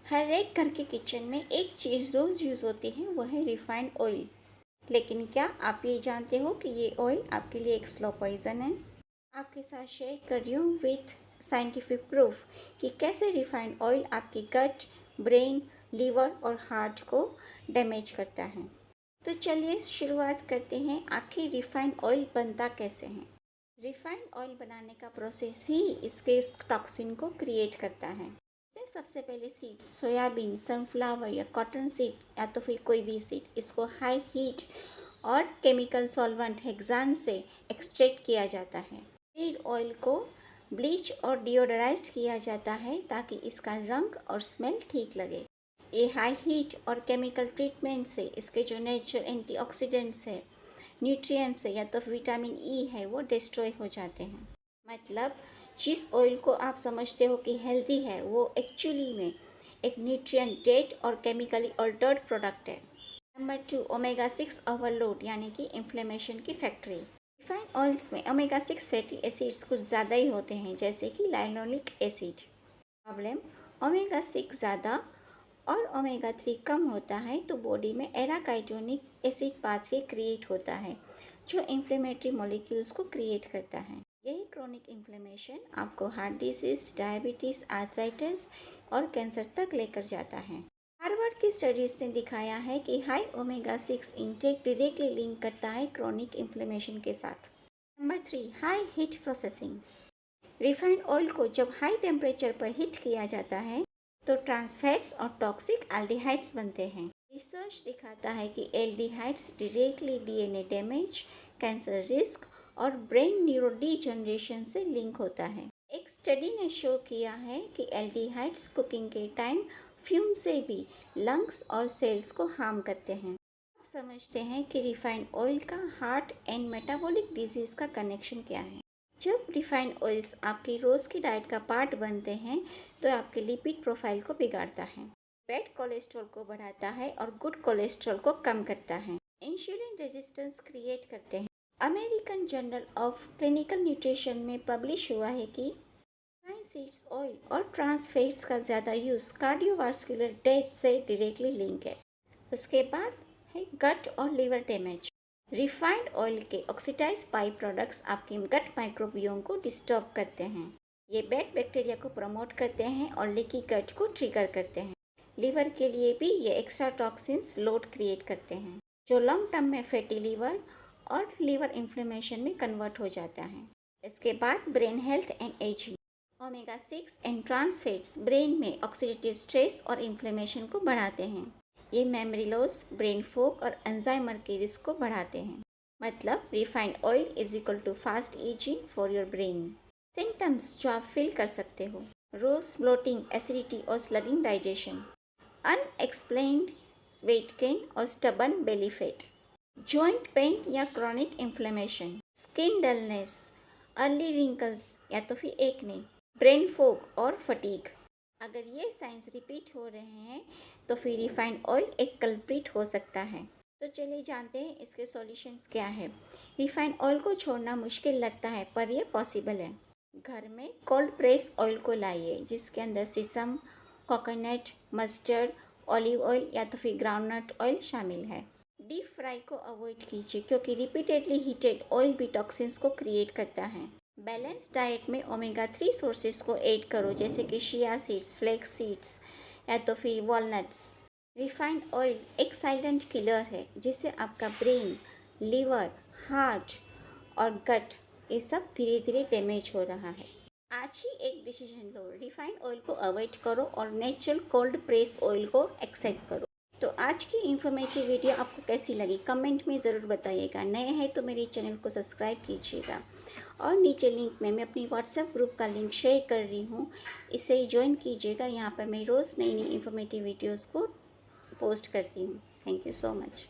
हर एक घर के किचन में एक चीज़ रोज़ यूज़ होती है, वो है रिफाइंड ऑयल। लेकिन क्या आप ये जानते हो कि ये ऑयल आपके लिए एक स्लो पॉइजन है? आपके साथ शेयर कर रही हूँ विथ साइंटिफिक प्रूफ कि कैसे रिफाइंड ऑयल आपकी गट, ब्रेन, लीवर और हार्ट को डैमेज करता है। तो चलिए शुरुआत करते हैं, आखिर रिफाइंड ऑयल बनता कैसे है। रिफाइंड ऑयल बनाने का प्रोसेस ही इसके टॉक्सिन को क्रिएट करता है। सबसे पहले सीड्स, सोयाबीन, सनफ्लावर या कॉटन सीड या तो फिर कोई भी सीड, इसको हाई हीट और केमिकल सॉल्वेंट हेक्सान से एक्सट्रैक्ट किया जाता है। फिर ऑयल को ब्लीच और डिओडराइज्ड किया जाता है ताकि इसका रंग और स्मेल ठीक लगे। ये हाई हीट और केमिकल ट्रीटमेंट से इसके जो नेचुरल एंटीऑक्सीडेंट्स है, न्यूट्रिएंट्स है या तो विटामिन ई है, वो डिस्ट्रॉय हो जाते हैं। मतलब जिस ऑयल को आप समझते हो कि हेल्दी है, वो एक्चुअली में एक न्यूट्रिएंट डेट और केमिकली अल्टर्ड प्रोडक्ट है। नंबर 2, ओमेगा 6 ओवरलोड यानी कि इन्फ्लेमेशन की फैक्ट्री। रिफाइंड ऑयल्स में ओमेगा 6 फैटी एसिड्स कुछ ज़्यादा ही होते हैं, जैसे कि लाइनोलिक एसिड। प्रॉब्लम, ओमेगा 6 ज़्यादा और ओमेगा 3 कम होता है तो बॉडी में एराकाइटोनिक एसिड पाथवे क्रिएट होता है, जो इन्फ्लेमेटरी मॉलिक्यूल्स को क्रिएट करता है। यही क्रोनिक इन्फ्लेमेशन आपको हार्ट डिसीज, डायबिटीज़, आर्थराइटिस और कैंसर तक लेकर जाता है। हार्वर्ड की स्टडीज ने दिखाया है कि high omega 6 intake directly link करता है क्रोनिक इन्फ्लेमेशन के साथ। Number 3, high heat processing. Refined oil को जब हाई टेम्परेचर पर हीट किया जाता है तो ट्रांसफैट्स और टॉक्सिक एल्डिहाइड्स बनते हैं। रिसर्च दिखाता है कि aldehydes directly DNA damage, cancer risk और ब्रेन न्यूरोडीजनरेशन से लिंक होता है। एक स्टडी ने शो किया है कि एल्डिहाइड्स कुकिंग के टाइम फ्यूम से भी लंग्स और सेल्स को हार्म करते हैं। आप समझते हैं कि रिफाइंड ऑयल का हार्ट एंड मेटाबॉलिक डिजीज का कनेक्शन क्या है। जब रिफाइंड ऑयल्स आपकी रोज़ की डाइट का पार्ट बनते हैं तो आपके लिपिड प्रोफाइल को बिगाड़ता है, बैड कोलेस्ट्रॉल को बढ़ाता है और गुड कोलेस्ट्रॉल को कम करता है, इंसुलिन रेजिस्टेंस क्रिएट करते हैं। American journal of clinical nutrition में पब्लिश हुआ है कि सीड्स ऑयल और ट्रांस फैट्स का ज़्यादा यूज़ कार्डियोवास्कुलर डेथ से डायरेक्टली लिंक है। उसके बाद है गट और लीवर डैमेज। रिफाइंड ऑयल के ऑक्सीडाइज बाई प्रोडक्ट्स आपके गट माइक्रोबियोम को डिस्टर्ब करते हैं। ये बैड बैक्टीरिया को प्रमोट करते हैं और लीकी गट को ट्रिगर करते हैं। लीवर के लिए भी ये एक्स्ट्रा टॉक्सिन्स लोड क्रिएट करते हैं, जो लॉन्ग टर्म में फैटी लीवर और लीवर इन्फ्लेमेशन में कन्वर्ट हो जाता है। इसके बाद brain health and ageing. Omega 6 and trans fats brain में ऑक्सीडेटिव स्ट्रेस और इन्फ्लेमेशन को बढ़ाते हैं। ये मेमोरी लॉस, ब्रेन फॉग और अल्जाइमर के रिस्क को बढ़ाते हैं। मतलब refined oil is equal to fast ageing for your brain. Symptoms जो आप फील कर सकते हो: रोज, ब्लोटिंग, एसिडिटी और sluggish digestion, unexplained weight gain और stubborn belly fat, joint pain या chronic inflammation, skin dullness, early wrinkles या तो फिर एक्ने, ब्रेन फॉग और फटीग। अगर ये साइंस रिपीट हो रहे हैं तो फिर रिफाइंड ऑयल एक कल्प्रिट हो सकता है। तो चलिए जानते हैं इसके सॉल्यूशंस क्या है। रिफाइंड ऑयल को छोड़ना मुश्किल लगता है पर यह पॉसिबल है। घर में कोल्ड प्रेस ऑयल को लाइए, जिसके अंदर सीसम, कोकोनट, मस्टर्ड, ऑलिव ऑयल या तो फिर ग्राउंडनट ऑयल शामिल है। डीप फ्राई को अवॉइड कीजिए क्योंकि रिपीटेडली हीटेड ऑयल भी टॉक्सिन्स को क्रिएट करता है। बैलेंस डाइट में ओमेगा 3 सोर्सेज को ऐड करो, जैसे कि शिया सीड्स, फ्लेक्स सीड्स या तो फिर वॉलनट्स। रिफाइंड ऑयल एक साइलेंट किलर है जिससे आपका ब्रेन, लीवर, हार्ट और गट ये सब धीरे धीरे डैमेज हो रहा है। आज ही एक डिसीजन लो, रिफाइंड ऑयल को अवॉइड करो और नेचुरल कोल्ड प्रेस ऑयल को एक्सेप्ट करो। तो आज की इन्फॉर्मेटिव वीडियो आपको कैसी लगी कमेंट में ज़रूर बताइएगा। नए हैं तो मेरे चैनल को सब्सक्राइब कीजिएगा और नीचे लिंक में मैं अपनी व्हाट्सएप ग्रुप का लिंक शेयर कर रही हूँ, इसे ज्वाइन कीजिएगा। यहाँ पर मैं रोज़ नई नई इन्फॉर्मेटिव वीडियोज़ को पोस्ट करती हूँ। Thank you so much.